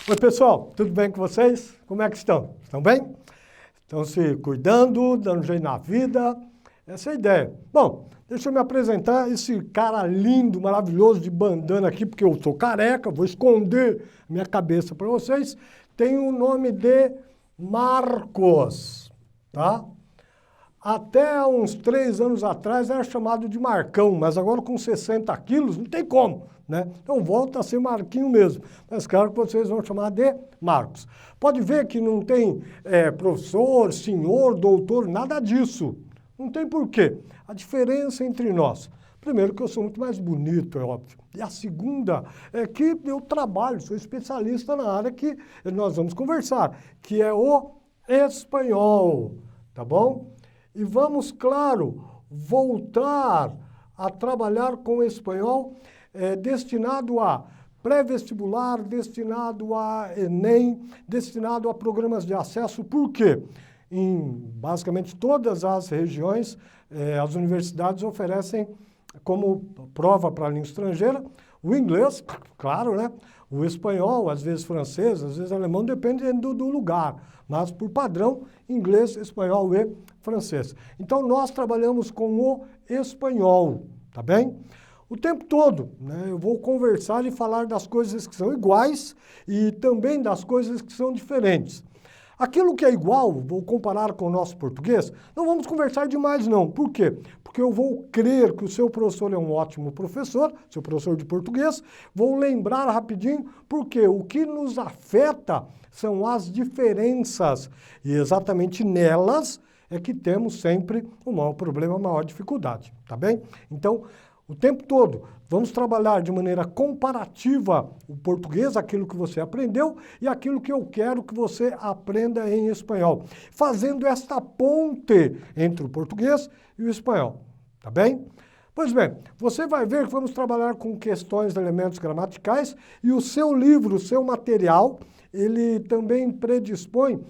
Oi, pessoal, tudo bem com vocês? Como é que estão? Estão bem? Estão se cuidando, dando jeito na vida? Essa é a ideia. Bom, deixa eu me apresentar, esse cara lindo, maravilhoso de bandana aqui, porque eu sou careca, vou esconder minha cabeça para vocês. Tem o nome de Marcos, tá? Até uns 3 anos atrás era chamado de Marcão, mas agora com 60 quilos não tem como, né? Então volta a ser Marquinho mesmo. Mas claro que vocês vão chamar de Marcos. Pode ver que não tem professor, senhor, doutor, nada disso. Não tem porquê. A diferença entre nós, primeiro que eu sou muito mais bonito, é óbvio. E a segunda é que eu trabalho, sou especialista na área que nós vamos conversar, que é o espanhol, tá bom? E vamos, claro, voltar a trabalhar com o espanhol destinado a pré-vestibular, destinado a Enem, destinado a programas de acesso. Por quê? Em basicamente todas as regiões, as universidades oferecem como prova para a língua estrangeira o inglês, claro, né? O espanhol, às vezes francês, às vezes alemão, dependendo do lugar. Mas, por padrão, inglês, espanhol e francês. Então, nós trabalhamos com o espanhol, tá bem? O tempo todo, né? Eu vou conversar e falar das coisas que são iguais e também das coisas que são diferentes. Aquilo que é igual, vou comparar com o nosso português, não vamos conversar demais não. Por quê? Porque eu vou crer que o seu professor é um ótimo professor, seu professor de português, vou lembrar rapidinho, porque o que nos afeta são as diferenças. E exatamente nelas é que temos sempre o maior problema, a maior dificuldade, tá bem? Então, o tempo todo, vamos trabalhar de maneira comparativa o português, aquilo que você aprendeu, e aquilo que eu quero que você aprenda em espanhol, fazendo esta ponte entre o português e o espanhol, tá bem? Pois bem, você vai ver que vamos trabalhar com questões de elementos gramaticais e o seu livro, o seu material, ele também predispõe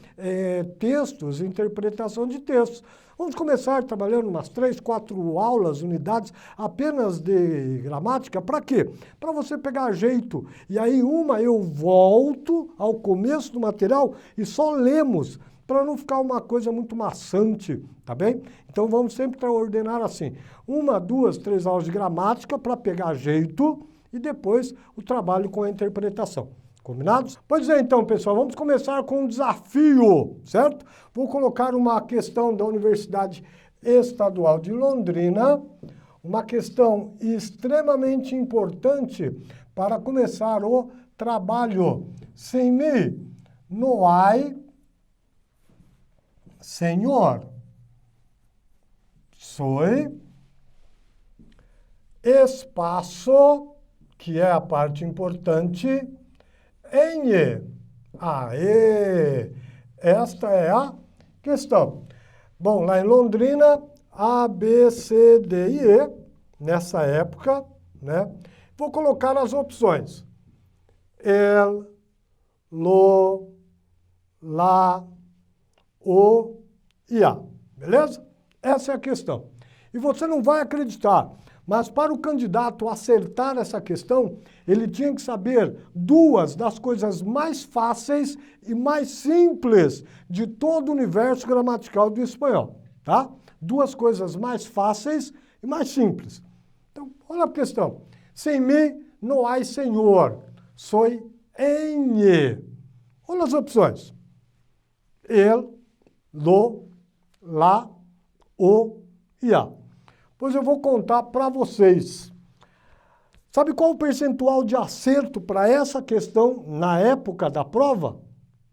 textos, interpretação de textos. Vamos começar trabalhando umas 3, 4 aulas, unidades apenas de gramática. Para quê? Para você pegar jeito. E aí eu volto ao começo do material e só lemos, para não ficar uma coisa muito maçante, tá bem? Então vamos sempre ordenar assim, 1, 2, 3 aulas de gramática para pegar jeito e depois o trabalho com a interpretação. Combinados? Pois é, então, pessoal, vamos começar com um desafio, certo? Vou colocar uma questão da Universidade Estadual de Londrina, uma questão extremamente importante para começar o trabalho. Sem mim, não há Senhor. Soy espaço, que é a parte importante, em. Aê! Esta é a questão. Bom, lá em Londrina, A, B, C, D e E, nessa época, né? Vou colocar as opções. El, lo, la, o e a. Beleza? Essa é a questão. E você não vai acreditar, mas para o candidato acertar essa questão, ele tinha que saber 2 das coisas mais fáceis e mais simples de todo o universo gramatical do espanhol, tá? 2 coisas mais fáceis e mais simples. Então, olha a questão. Sem mim não há senhor. Soy en. Olha as opções. El, lo, la, o e a. Pois eu vou contar para vocês. Sabe qual o percentual de acerto para essa questão na época da prova?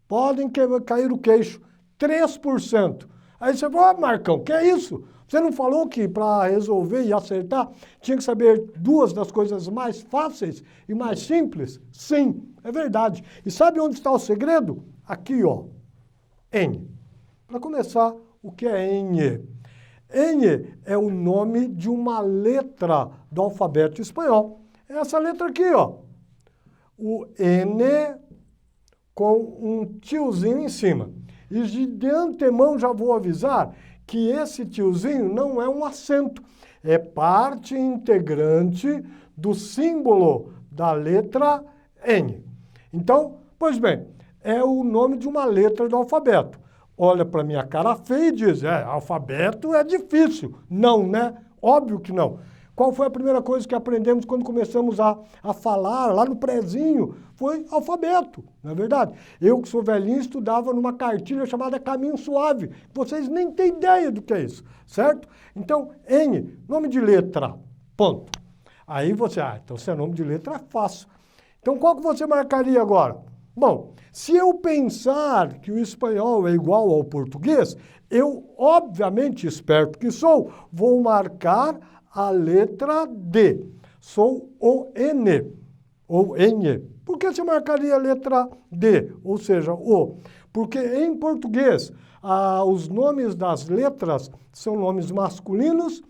Podem cair o queixo. 3%. Aí você fala, Marcão, que é isso? Você não falou que para resolver e acertar tinha que saber 2 das coisas mais fáceis e mais simples? Sim, é verdade. E sabe onde está o segredo? Aqui, ó. N. Para começar, o que é N? N é o nome de uma letra do alfabeto espanhol. É essa letra aqui, ó. O N com um tiozinho em cima. E de antemão já vou avisar que esse tiozinho não é um acento. É parte integrante do símbolo da letra N. Então, Pois bem, é o nome de uma letra do alfabeto. Olha para minha cara feia e diz, alfabeto é difícil. Não, né? Óbvio que não. Qual foi a primeira coisa que aprendemos quando começamos a falar lá no prezinho? Foi alfabeto, não é verdade? Eu, que sou velhinho, estudava numa cartilha chamada Caminho Suave. Vocês nem têm ideia do que é isso, certo? Então, N, nome de letra, ponto. Aí você, então se é nome de letra é fácil. Então, qual que você marcaria agora? Bom, se eu pensar que o espanhol é igual ao português, eu, obviamente, esperto que sou, vou marcar a letra D. Sou o N, ou N. Por que você marcaria a letra D, ou seja, O? Porque em português, os nomes das letras são nomes masculinos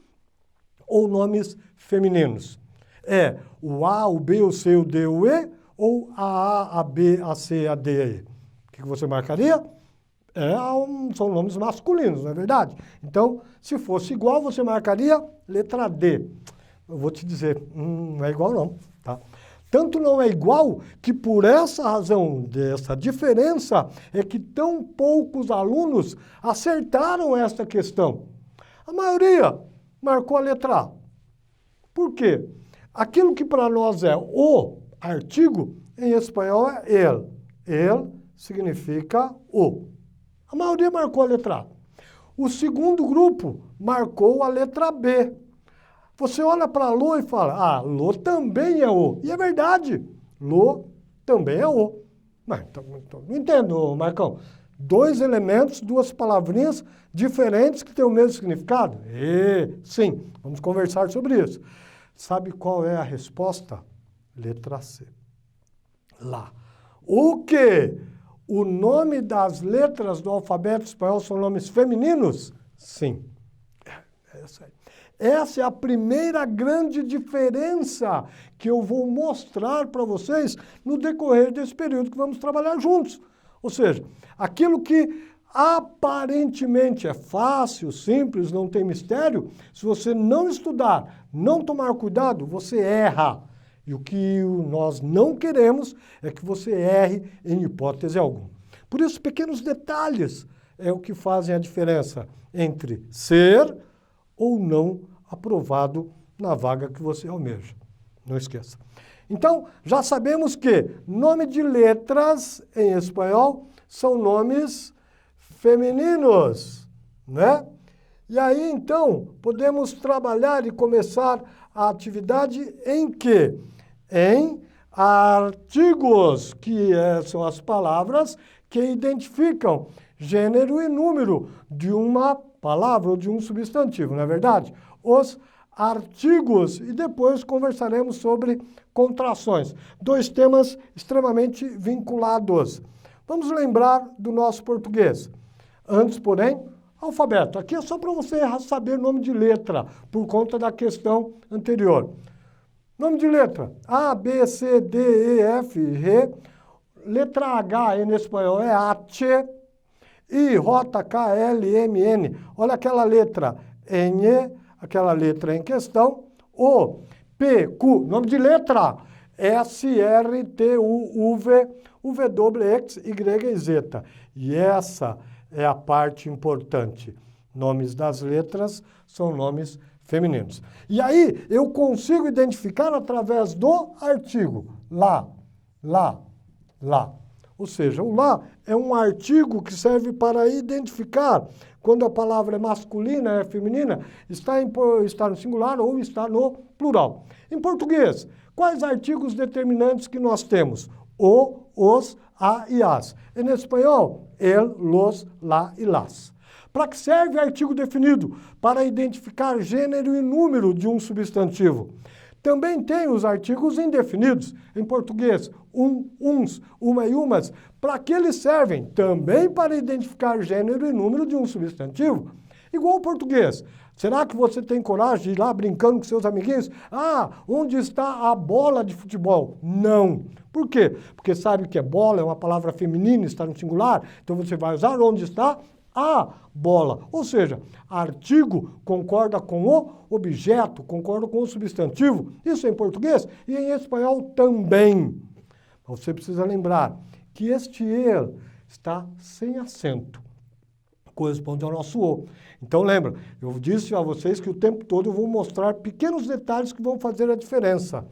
ou nomes femininos. É o A, o B, o C, o D, o E, ou a B, a C, a D, a E. O que você marcaria? São nomes masculinos, não é verdade? Então, se fosse igual, você marcaria letra D. Eu vou te dizer, não é igual não, tá? Tanto não é igual que por essa razão, dessa diferença, é que tão poucos alunos acertaram esta questão. A maioria marcou a letra A. Por quê? Aquilo que para nós é o artigo, em espanhol é el. El significa o. A maioria marcou a letra A. O segundo grupo marcou a letra B. Você olha para Lô e fala, Lô também é o. E é verdade, Lô também é o. Mas então, não entendo, Marcão. 2 elementos, 2 palavrinhas diferentes que têm o mesmo significado? Sim, vamos conversar sobre isso. Sabe qual é a resposta? Letra C. Lá. O quê? O nome das letras do alfabeto espanhol são nomes femininos? Sim. Essa é a primeira grande diferença que eu vou mostrar para vocês no decorrer desse período que vamos trabalhar juntos. Ou seja, aquilo que aparentemente é fácil, simples, não tem mistério, se você não estudar, não tomar cuidado, você erra. E o que nós não queremos é que você erre em hipótese alguma. Por isso, pequenos detalhes é o que fazem a diferença entre ser ou não aprovado na vaga que você almeja. Não esqueça. Então, já sabemos que nome de letras em espanhol são nomes femininos, né? E aí, então, podemos trabalhar e começar a atividade em quê? Em artigos, que são as palavras que identificam gênero e número de uma palavra ou de um substantivo, não é verdade? Os artigos, e depois conversaremos sobre contrações. 2 temas extremamente vinculados. Vamos lembrar do nosso português. Antes, porém, alfabeto. Aqui é só para você saber nome de letra, por conta da questão anterior. Nome de letra. A, B, C, D, E, F, G. Letra H em espanhol é H. I, J, K, L, M, N. Olha aquela letra N, aquela letra em questão. O, P, Q. Nome de letra. S, R, T, U, V, W, X, Y e Z. E essa é a parte importante. Nomes das letras são nomes femininos. E aí eu consigo identificar através do artigo. Lá, lá, lá. Ou seja, o lá é um artigo que serve para identificar quando a palavra é masculina, é feminina, está no singular ou está no plural. Em português, quais artigos determinantes que nós temos? O, os, a e as. Em espanhol, el, los, la e las. Para que serve artigo definido? Para identificar gênero e número de um substantivo. Também tem os artigos indefinidos. Em português, uns, uma e umas. Para que eles servem? Também para identificar gênero e número de um substantivo. Igual ao português. Será que você tem coragem de ir lá brincando com seus amiguinhos? Onde está a bola de futebol? Não. Por quê? Porque sabe que bola é uma palavra feminina, está no singular. Então você vai usar onde está a bola. Ou seja, artigo concorda com o objeto, concorda com o substantivo. Isso em português e em espanhol também. Você precisa lembrar que este ele está sem acento. Corresponde ao nosso o. Então, lembra, eu disse a vocês que o tempo todo eu vou mostrar pequenos detalhes que vão fazer a diferença.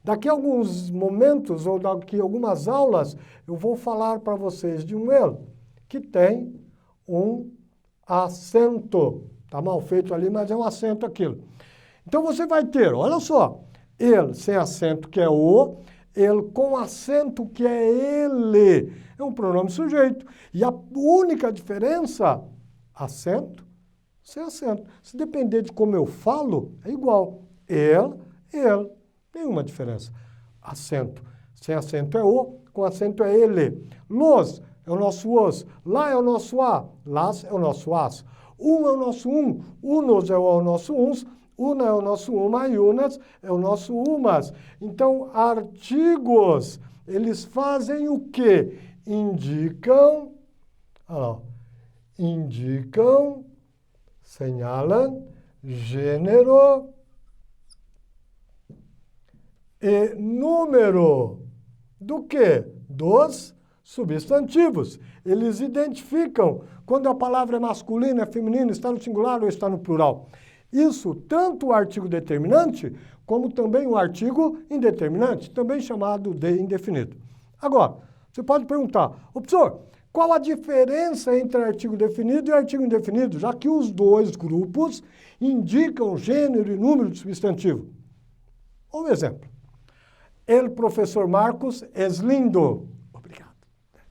Daqui a alguns momentos, ou daqui a algumas aulas, eu vou falar para vocês de um ele que tem um acento. Está mal feito ali, mas é um acento aquilo. Então, você vai ter, olha só, ele sem acento, que é o, ele com acento, que é ele. É um pronome sujeito. E a única diferença, acento, sem acento. Se depender de como eu falo, é igual. Ele. Nenhuma diferença. Acento. Sem acento é o, com acento é ele. Los é o nosso os. Lá é o nosso a. Las é o nosso as. Um é o nosso um. Unos é o nosso uns. Una é o nosso uma e unas é o nosso umas. Então, artigos, eles fazem o quê? Indicam, señalam gênero e número do quê? Dos substantivos. Eles identificam quando a palavra é masculina, é feminina, está no singular ou está no plural. Isso tanto o artigo determinante, como também o artigo indeterminante, também chamado de indefinido. Agora, você pode perguntar, professor, qual a diferença entre artigo definido e artigo indefinido, já que os dois grupos indicam gênero e número de substantivo? Um exemplo. El professor Marcos es lindo. Obrigado.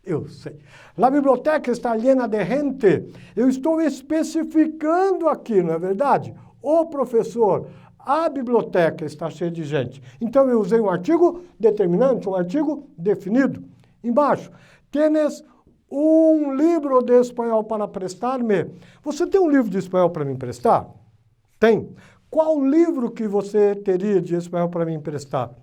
Eu sei. La biblioteca está llena de gente. Eu estou especificando aqui, não é verdade? O professor, a biblioteca está cheia de gente. Então, eu usei um artigo determinante, um artigo definido. Embaixo, tienes um livro de espanhol para prestar-me? Você tem um livro de espanhol para me emprestar? Tem. Qual livro que você teria de espanhol para me emprestar?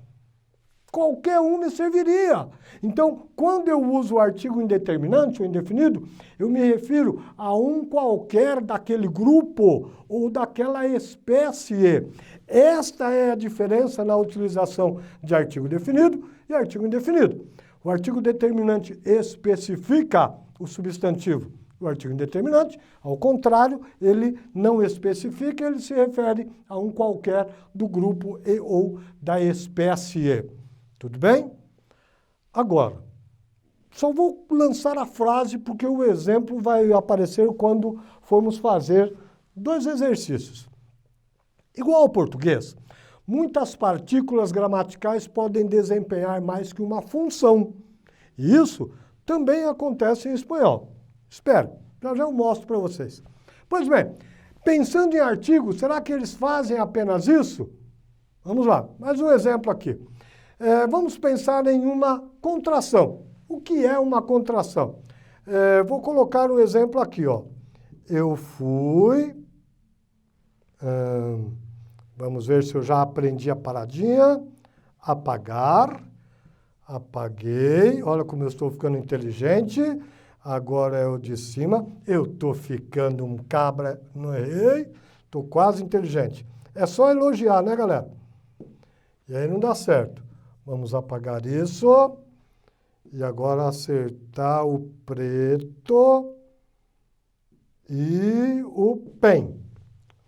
Qualquer um me serviria. Então, quando eu uso o artigo indeterminante ou indefinido, eu me refiro a um qualquer daquele grupo ou daquela espécie. Esta é a diferença na utilização de artigo definido e artigo indefinido. O artigo determinante especifica o substantivo. O artigo indeterminante, ao contrário, ele não especifica, ele se refere a um qualquer do grupo e ou da espécie. Tudo bem? Agora, só vou lançar a frase porque o exemplo vai aparecer quando formos fazer dois exercícios. Igual ao português, muitas partículas gramaticais podem desempenhar mais que uma função. E isso também acontece em espanhol. Espero, já eu mostro para vocês. Pois bem, pensando em artigos, será que eles fazem apenas isso? Vamos lá, mais um exemplo aqui. Vamos pensar em uma contração. O que é uma contração? Vou colocar um exemplo aqui, ó. Eu fui... vamos ver se eu já aprendi a paradinha. Apagar. Apaguei. Olha como eu estou ficando inteligente. Agora é o de cima. Eu estou ficando um cabra. Não errei. Estou quase inteligente. É só elogiar, né, galera? E aí não dá certo. Vamos apagar isso. E agora acertar o preto e o PEN.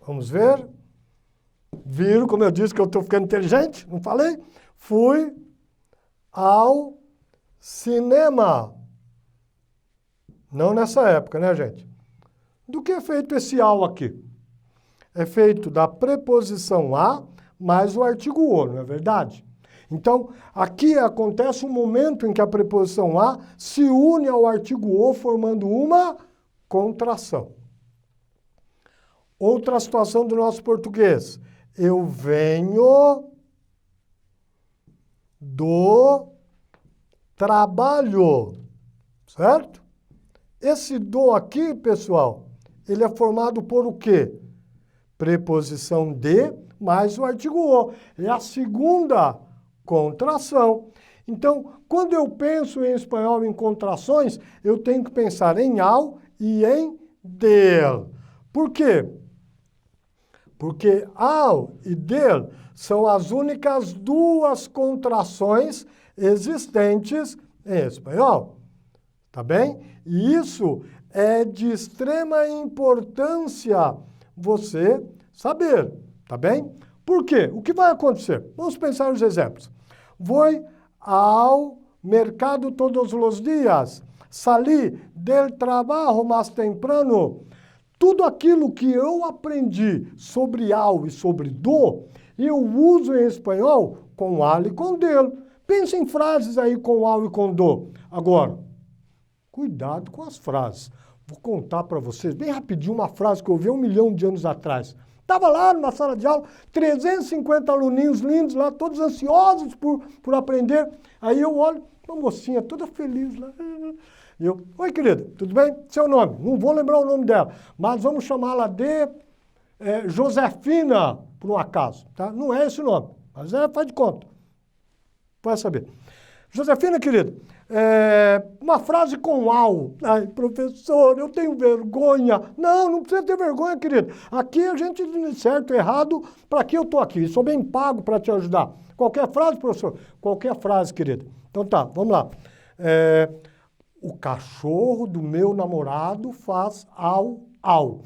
Vamos ver? Viram como eu disse que eu estou ficando inteligente? Não falei? Fui ao cinema. Não nessa época, né, gente? Do que é feito esse ao aqui? É feito da preposição a mais o artigo o, não é verdade? Então, aqui acontece um momento em que a preposição a se une ao artigo o, formando uma contração. Outra situação do nosso português. Eu venho do trabalho, certo? Esse do aqui, pessoal, ele é formado por o quê? Preposição de mais o artigo o. É a segunda contração. Então, quando eu penso em espanhol em contrações, eu tenho que pensar em ao e em del. Por quê? Porque ao e del são as únicas duas contrações existentes em espanhol. tá bem? E isso é de extrema importância você saber, tá bem? Por quê? O que vai acontecer? Vamos pensar nos exemplos. Vou ao mercado todos os dias, salí del trabajo más temprano. Tudo aquilo que eu aprendi sobre ao e sobre do, eu uso em espanhol com al e com del. Pensa em frases aí com ao e com do. Agora, cuidado com as frases. Vou contar para vocês bem rapidinho uma frase que eu ouvi 1 milhão de anos atrás. Estava lá numa sala de aula, 350 aluninhos lindos lá, todos ansiosos por aprender. Aí eu olho, uma mocinha toda feliz lá. E eu, oi querida, tudo bem? Seu nome? Não vou lembrar o nome dela, mas vamos chamá-la de Josefina, por um acaso. Tá? Não é esse o nome, mas faz de conta. Pode saber. Josefina, querida, uma frase com ao. Ai, professor, eu tenho vergonha. Não, não precisa ter vergonha, querido. Aqui a gente diz certo, errado, para que eu estou aqui? Sou bem pago para te ajudar. Qualquer frase, professor? Qualquer frase, querido. Então tá, vamos lá. O cachorro do meu namorado faz au, au.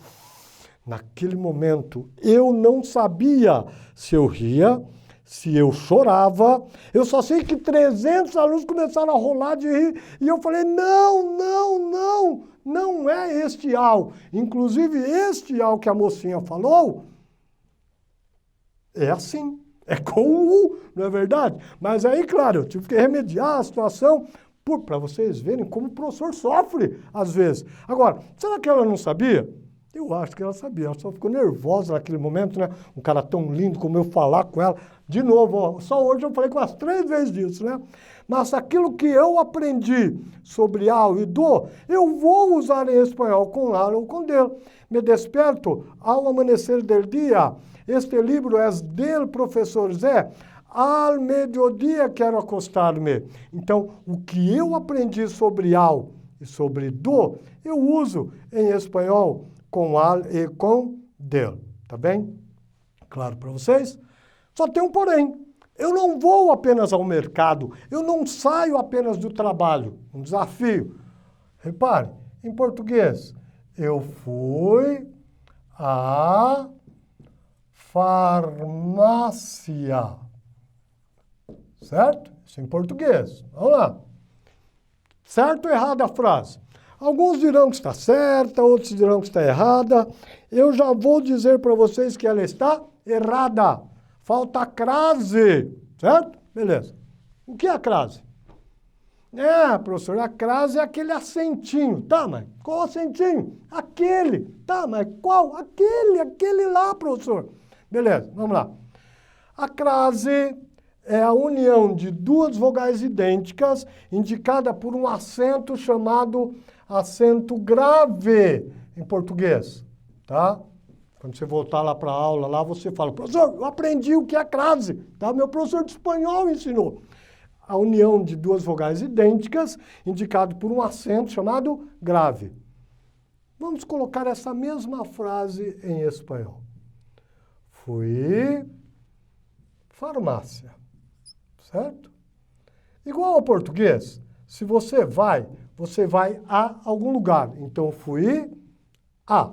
Naquele momento, eu não sabia se eu ria, se eu chorava. Eu só sei que 300 alunos começaram a rolar de rir. E eu falei, não é este au. Inclusive, este au que a mocinha falou, é assim, é com U, não é verdade? Mas aí, claro, eu tive que remediar a situação para vocês verem como o professor sofre, às vezes. Agora, será que ela não sabia? Eu acho que ela sabia, ela só ficou nervosa naquele momento, né? Um cara tão lindo como eu falar com ela. De novo, ó, só hoje eu falei quase 3 vezes disso, né? Mas aquilo que eu aprendi sobre ao e do, eu vou usar em espanhol com al ou com del. Me desperto ao amanhecer del dia. Este livro é del professor Zé. Al mediodía quero acostar-me. Então, o que eu aprendi sobre ao e sobre do, eu uso em espanhol com al e com del, tá bem? Claro para vocês? Só tem um porém. Eu não vou apenas ao mercado, eu não saio apenas do trabalho. Um desafio. Repare, em português, eu fui à farmácia. Certo? Isso em português. Vamos lá. Certo ou errada a frase? Alguns dirão que está certa, outros dirão que está errada. Eu já vou dizer para vocês que ela está errada. Falta a crase, certo? Beleza. O que é a crase? Professor, a crase é aquele acentinho. Tá, mas qual acentinho? Aquele. Tá, mas qual? Aquele lá, professor. Beleza, vamos lá. A crase é a união de 2 vogais idênticas, indicada por um acento chamado acento grave em português, tá? Quando você voltar lá para a aula, lá você fala, professor, eu aprendi o que é crase, tá? Meu professor de espanhol ensinou. A união de 2 vogais idênticas, indicado por um acento chamado grave. Vamos colocar essa mesma frase em espanhol. Fui farmácia, certo? Igual ao português, se você vai a algum lugar. Então, fui a,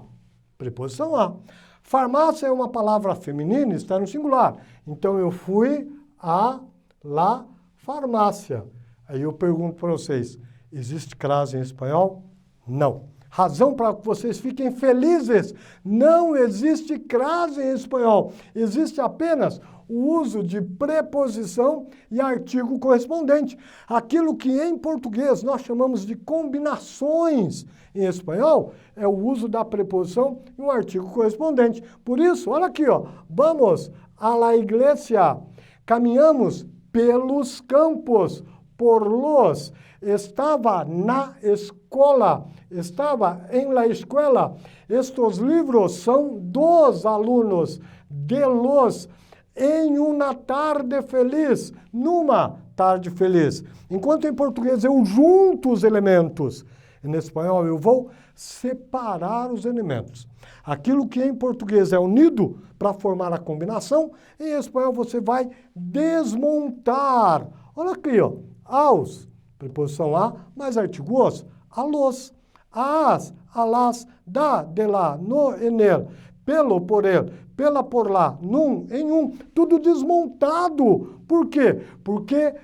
preposição a. Farmácia é uma palavra feminina, está no singular. Então, eu fui a la farmácia. Aí eu pergunto para vocês, existe crase em espanhol? Não. Razão para que vocês fiquem felizes. Não existe crase em espanhol. Existe apenas o uso de preposição e artigo correspondente. Aquilo que em português nós chamamos de combinações em espanhol é o uso da preposição e um artigo correspondente. Por isso, olha aqui, ó, vamos a la iglesia, caminhamos pelos campos, por los, estava na escola, estava em la escuela. Estes livros são dos alunos, de los, em uma tarde feliz, numa tarde feliz. Enquanto em português eu junto os elementos, em espanhol eu vou separar os elementos. Aquilo que em português é unido para formar a combinação, em espanhol você vai desmontar. Olha aqui, ó, aos, preposição a, mais artigo os, a los, as, a las, da, de lá, no, en el, pelo, por ele, pela, por lá, num, em um, tudo desmontado. Por quê? Porque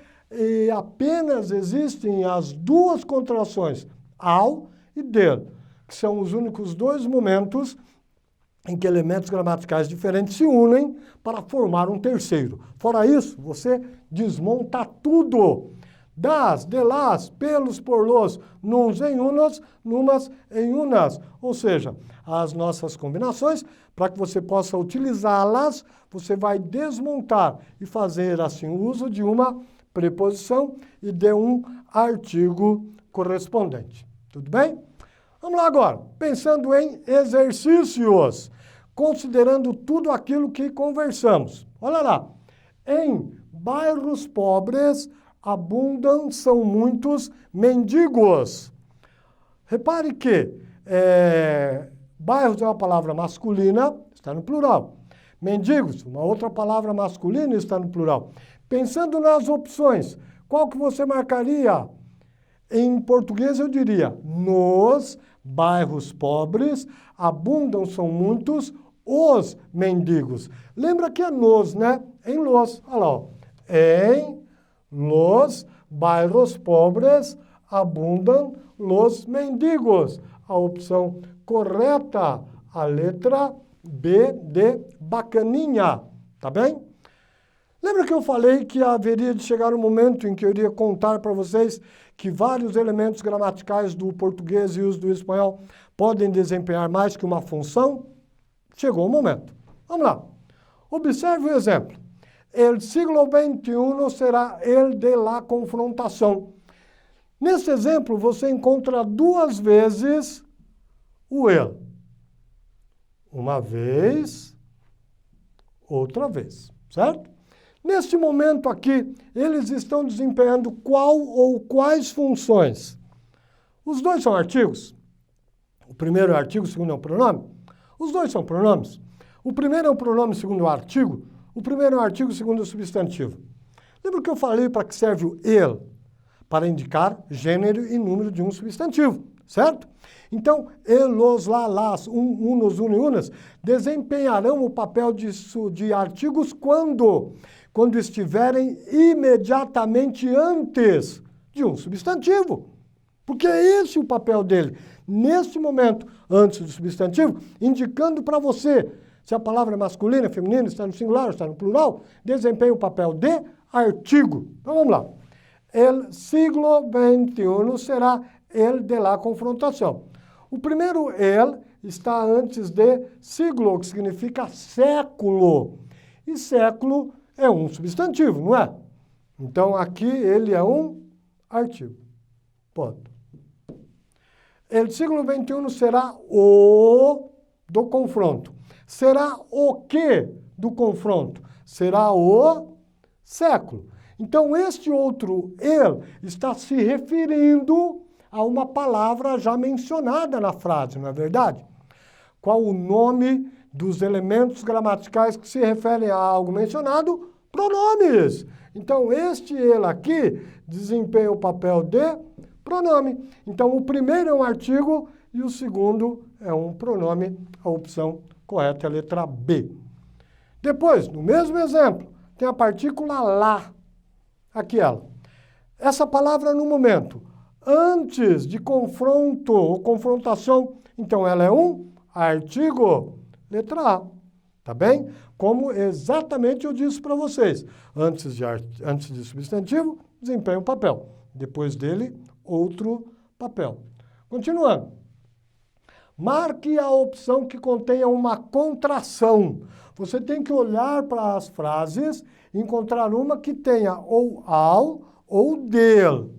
apenas existem as duas contrações, ao e del, que são os únicos dois momentos em que elementos gramaticais diferentes se unem para formar um terceiro. Fora isso, você desmonta tudo. Das, de las, pelos, por los, nuns em unas, numas em unas. Ou seja, as nossas combinações, para que você possa utilizá-las, você vai desmontar e fazer assim o uso de uma preposição e de um artigo correspondente. Tudo bem? Vamos lá agora, pensando em exercícios, considerando tudo aquilo que conversamos. Olha lá, em bairros pobres abundam, são muitos mendigos. Repare que bairros é uma palavra masculina, está no plural. Mendigos, uma outra palavra masculina, está no plural. Pensando nas opções, qual que você marcaria? Em português eu diria, nos bairros pobres abundam, são muitos, os mendigos. Lembra que é nos, né? Em los, olha lá, ó. Em los bairros pobres abundam los mendigos. A opção correta, a letra B de bacaninha, tá bem? Lembra que eu falei que haveria de chegar um momento em que eu iria contar para vocês que vários elementos gramaticais do português e os do espanhol podem desempenhar mais que uma função? Chegou o momento. Vamos lá. Observe o exemplo. El siglo XXI será el de la confrontação. Nesse exemplo, você encontra duas vezes o el. Uma vez, outra vez, certo? Neste momento aqui, eles estão desempenhando qual ou quais funções? Os dois são artigos. O primeiro é artigo, o segundo é um pronome. Os dois são pronomes. O primeiro é um pronome, o segundo é um artigo. O primeiro é um artigo, o segundo é um substantivo. Lembra que eu falei para que serve o el? Para indicar gênero e número de um substantivo, certo? Então, el, los, lá, las, unos, une, unas, desempenharão o papel de artigos quando? Quando estiverem imediatamente antes de um substantivo. Porque é esse o papel dele. Nesse momento, antes do substantivo, indicando para você se a palavra é masculina, feminina, está no singular, está no plural, desempenha o papel de artigo. Então, vamos lá. El siglo XXI será el de la confrontação. O primeiro el está antes de siglo, que significa século. E século é um substantivo, não é? Então, aqui ele é um artigo. Ponto. El siglo XXI será o do confronto. Será o que do confronto? Será o século. Então, este outro el está se referindo a uma palavra já mencionada na frase, não é verdade? Qual o nome dos elementos gramaticais que se referem a algo mencionado? Pronomes. Então, este ele aqui desempenha o papel de pronome. Então, o primeiro é um artigo e o segundo é um pronome. A opção correta é a letra B. Depois, no mesmo exemplo, tem a partícula lá. Aqui ela. Essa palavra no momento, antes de confronto ou confrontação, então ela é um artigo. Letra A. Tá bem? Como exatamente eu disse para vocês. Antes de substantivo, desempenha um papel. Depois dele, outro papel. Continuando. Marque a opção que contenha uma contração. Você tem que olhar para as frases e encontrar uma que tenha ou ao ou del.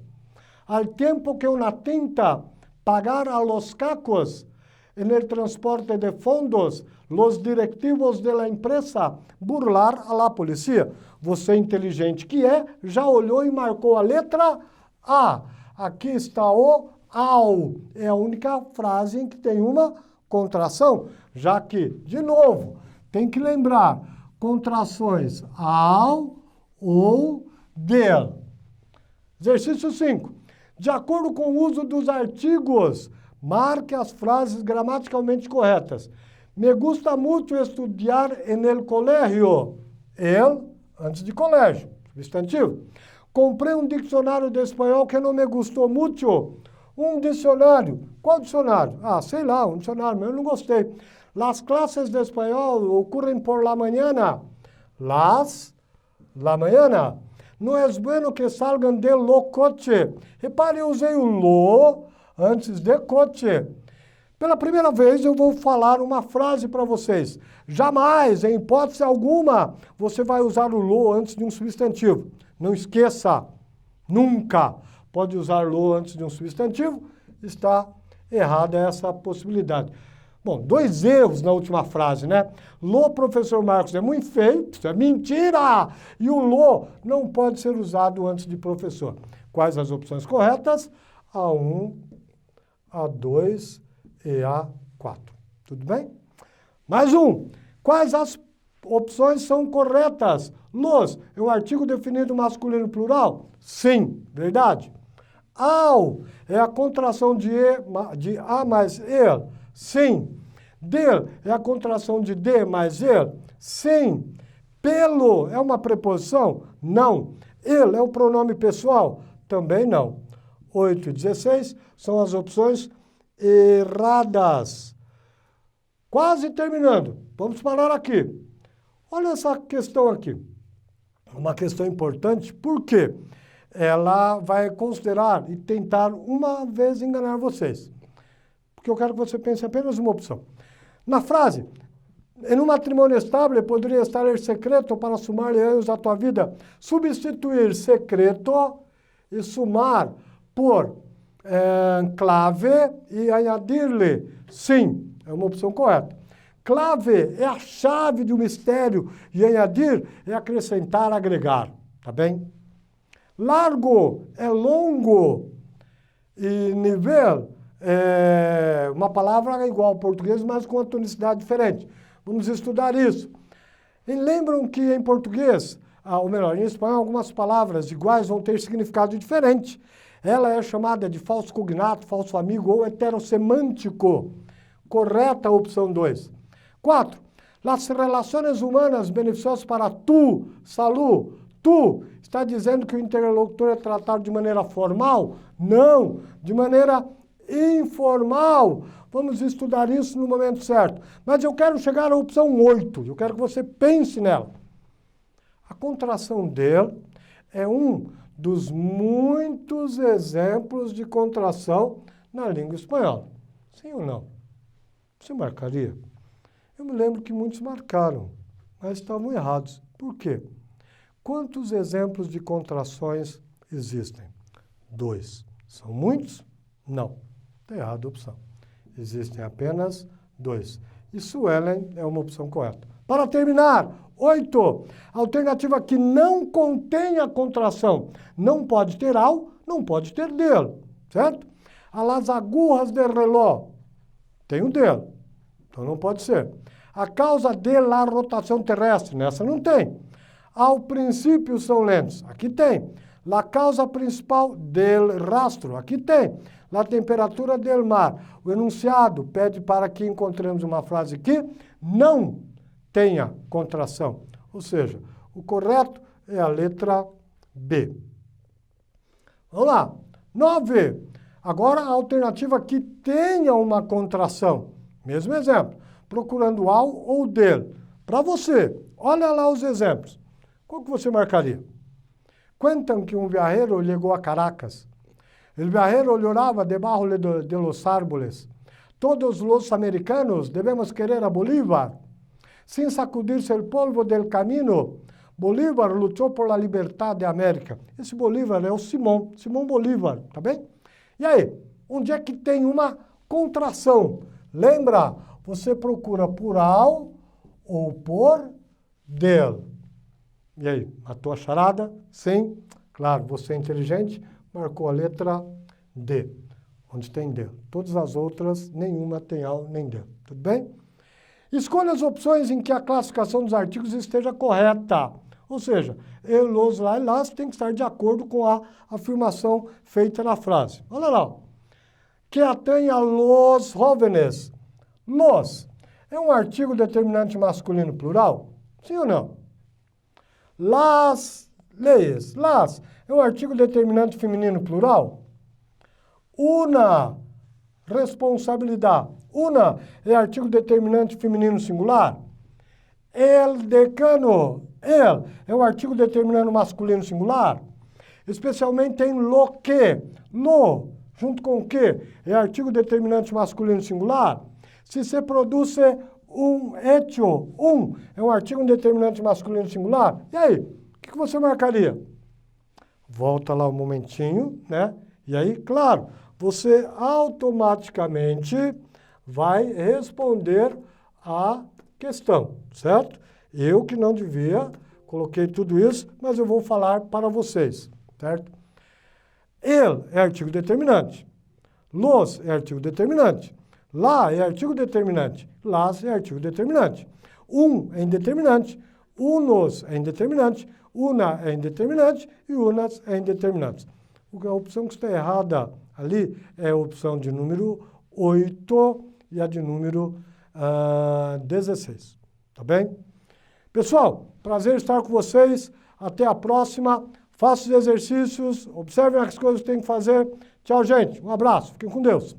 Al tempo que una tinta pagar a los cacos en el transporte de fondos, los directivos de la empresa burlar a la policía. Você, inteligente que é, já olhou e marcou a letra A. Aqui está o ao. É a única frase em que tem uma contração, já que, de novo, tem que lembrar, contrações ao ou del. Exercício 5. De acordo com o uso dos artigos, marque as frases gramaticalmente corretas. Me gusta mucho estudiar en el colegio. El, antes de colégio, substantivo. Comprei um dicionário de espanhol que não me gostou muito. Um dicionário. Qual dicionário? Ah, sei lá, um dicionário, mas eu não gostei. Las clases de espanhol ocorrem por la mañana. La mañana. No es bueno que salgan de lo coche. Repare, eu usei o lo antes de coche. Pela primeira vez eu vou falar uma frase para vocês. Jamais, em hipótese alguma, você vai usar o lo antes de um substantivo. Não esqueça, nunca pode usar lo antes de um substantivo. Está errada essa possibilidade. Bom, 2 erros na última frase, né? Lo, professor Marcos, é muito feio, isso é mentira! E o lo não pode ser usado antes de professor. Quais as opções corretas? A1, A2 e A4. Tudo bem? Mais um. Quais as opções são corretas? Los é um artigo definido masculino plural? Sim, verdade. Ao é a contração de a mais el? Sim. Del é a contração de de mais el? Sim. Pelo é uma preposição? Não. Ele é o pronome pessoal? Também não. 8 e 16 são as opções erradas. Quase terminando. Vamos parar aqui. Olha essa questão aqui. Uma questão importante, porque ela vai considerar e tentar uma vez enganar vocês. Porque eu quero que você pense apenas uma opção. Na frase, em um matrimônio estável, poderia estar el secreto para sumar anos da tua vida. Substituir secreto e sumar por clave e añadir-lhe sim. É uma opção correta. Clave é a chave de um mistério e añadir é acrescentar, agregar. Tá bem? Largo é longo e nível é uma palavra igual ao português, mas com uma tonicidade diferente. Vamos estudar isso. E lembram que em português, ou melhor, em espanhol, algumas palavras iguais vão ter significado diferente. Ela é chamada de falso cognato, falso amigo ou heterossemântico. Correta a opção 2. 4. Las relações humanas beneficiosas para tu, salud. Tu está dizendo que o interlocutor é tratado de maneira formal? Não, de maneira informal. Vamos estudar isso no momento certo. Mas eu quero chegar à opção 8. Eu quero que você pense nela. A contração dele é um dos muitos exemplos de contração na língua espanhola. Sim ou não? Você marcaria? Eu me lembro que muitos marcaram, mas estavam errados. Por quê? Quantos exemplos de contrações existem? 2. São muitos? Não. Está errada a opção. Existem apenas 2. E Suelen é uma opção correta. Para terminar, 8. Alternativa que não contém a contração. Não pode ter ao, não pode ter dele. Certo? A las agulhas de reloj. Tem o dele. Então não pode ser. A causa de la rotação terrestre. Nessa não tem. Ao princípio são lentos. Aqui tem. La causa principal del rastro. Aqui tem. La temperatura del mar. O enunciado pede para que encontremos uma frase que não tenha contração. Ou seja, o correto é a letra B. Vamos lá. 9. Agora a alternativa que tenha uma contração. Mesmo exemplo. Procurando ao ou del. Para você, olha lá os exemplos. Qual que você marcaria? Cuentan que um viajero chegou a Caracas. El viajero lloraba debajo de los árboles. Todos los americanos debemos querer a Bolívar. Sin sacudirse el polvo del camino, Bolívar lutou por la libertad de América. Esse Bolívar é o Simão Bolívar, tá bem? E aí, onde é que tem uma contração? Lembra, você procura por ao ou por del. E aí, matou a charada? Sim, claro, você é inteligente, marcou a letra D, onde tem del. Todas as outras, nenhuma tem ao nem del. Tudo bem? Escolha as opções em que a classificação dos artigos esteja correta. Ou seja, los, lá e las tem que estar de acordo com a afirmação feita na frase. Olha lá. Que atañe a los jóvenes. Los é um artigo determinante masculino plural? Sim ou não? Las leyes. Las é um artigo determinante feminino plural? Una responsabilidade. Una é artigo determinante feminino singular? El decano. El é um artigo determinante masculino singular? Especialmente tem lo que. Lo, junto com o que, é artigo determinante masculino singular? Se se produz um hecho, é um artigo determinante masculino singular? E aí, o que você marcaria? Volta lá um momentinho, né? E aí, claro, você automaticamente vai responder a questão, certo? Eu que não devia, coloquei tudo isso, mas eu vou falar para vocês, certo? El é artigo determinante. Los é artigo determinante. Lá é artigo determinante. Las é artigo determinante. É indeterminante. Unos é indeterminante. Una é indeterminante. E unas é indeterminante. A opção que está errada ali é a opção de número 8 e a de número 16. Tá bem? Pessoal, prazer estar com vocês. Até a próxima. Faça os exercícios, observem as coisas que tem que fazer. Tchau, gente. Um abraço. Fiquem com Deus.